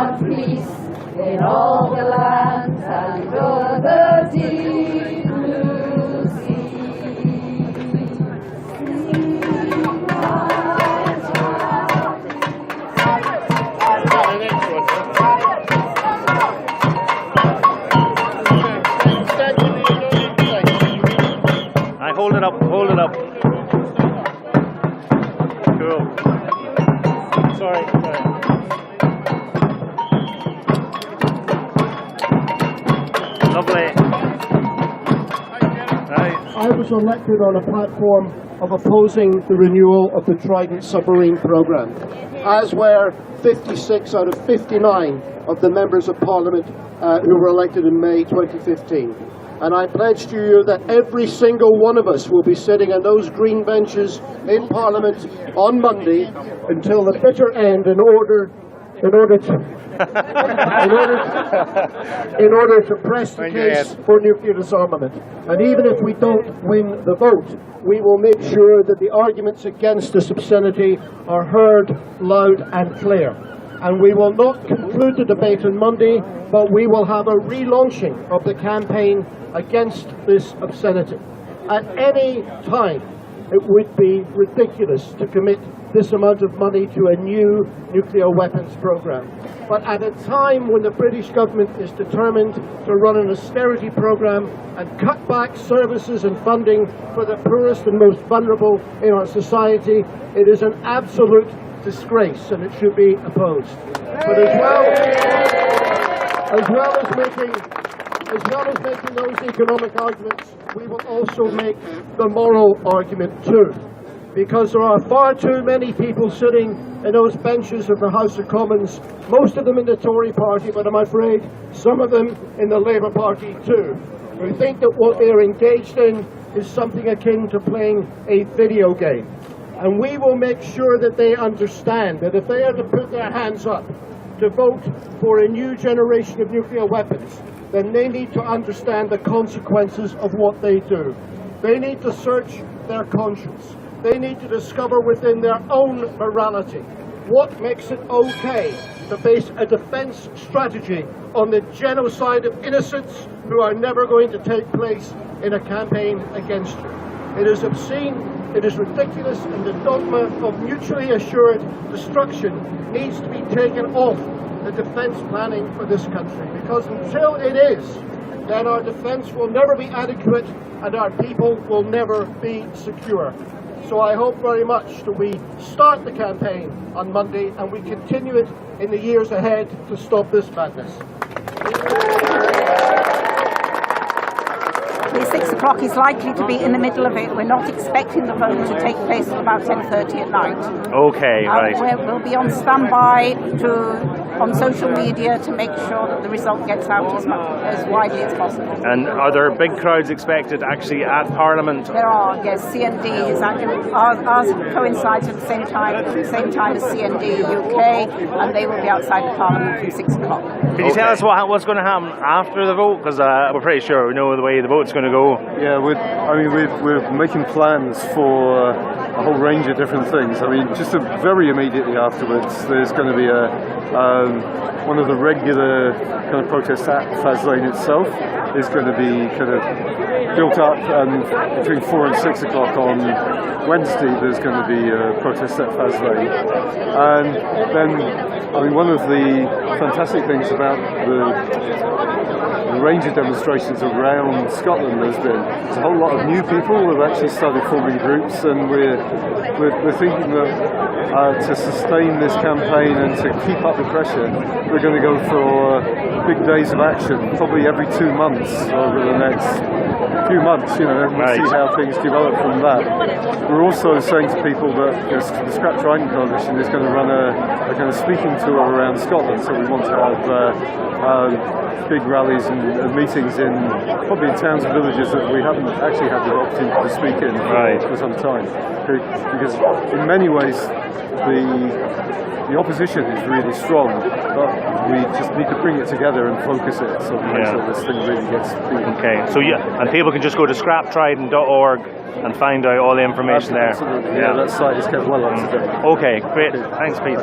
one peace in all the lands and the deep blue sea. Hold it up, hold it up. Cool. Sorry. Lovely. Nice. I was elected on a platform of opposing the renewal of the Trident submarine program, as were 56 out of 59 of the members of Parliament who were elected in May 2015. And I pledge to you that every single one of us will be sitting on those green benches in Parliament on Monday until the bitter end in order to press the case for nuclear disarmament. And even if we don't win the vote, we will make sure that the arguments against this obscenity are heard loud and clear. And we will not conclude the debate on Monday, but we will have a relaunching of the campaign against this obscenity. At any time, it would be ridiculous to commit this amount of money to a new nuclear weapons program. But at a time when the British government is determined to run an austerity program and cut back services and funding for the poorest and most vulnerable in our society, it is an absolute disgrace and it should be opposed. But as well as making those economic arguments, we will also make the moral argument too. Because there are far too many people sitting in those benches of the House of Commons, most of them in the Tory party, but I'm afraid some of them in the Labour Party too, who think that what they are engaged in is something akin to playing a video game. And we will make sure that they understand that if they are to put their hands up to vote for a new generation of nuclear weapons, then they need to understand the consequences of what they do. They need to search their conscience. They need to discover within their own morality what makes it okay to base a defence strategy on the genocide of innocents who are never going to take place in a campaign against you. It is obscene, it is ridiculous, and the dogma of mutually assured destruction needs to be taken off the defence planning for this country, because until it is, then our defence will never be adequate and our people will never be secure. So I hope very much that we start the campaign on Monday and we continue it in the years ahead to stop this madness. 6 o'clock is likely to be in the middle of it. We're not expecting the vote to take place at about 10:30 at night. Okay, right. We'll be on standby on social media to make sure that the result gets out as widely as possible. And are there big crowds expected actually at Parliament? There are, yes. CND is ours coincides at the same time as CND UK, and they will be outside the Parliament from 6 o'clock. Can you tell us what's going to happen after the vote? Because we're pretty sure we know the way the vote's going to go. Yeah, we're making plans for a whole range of different things. I mean, just very immediately afterwards, there's going to be one of the regular kind of protests at Faz Lane itself is going to be kind of built up, and between 4 and 6 o'clock on Wednesday there's going to be a protest at Faz Lane. And then, I mean, one of the fantastic things about the range of demonstrations around Scotland there's a whole lot of new people who have actually started forming groups, and we're thinking that to sustain this campaign and to keep up the pressure, we're going to go for big days of action, probably every 2 months over the next few months, and we'll see how things develop from that. We're also saying to people that the Scrap Trident Coalition is going to run a kind of speaking tour around Scotland, so we want to have big rallies and meetings in probably in towns and villages that we haven't actually had the opportunity to speak in for some time. Because in many ways the opposition is really strong, but we just need to bring it together and focus it so that this thing really gets beaten. Okay, so and people can just go to scraptrident.org and find out all the information there. Absolutely. Yeah, that site is kept well up to date. Okay, great. Thanks, Pete.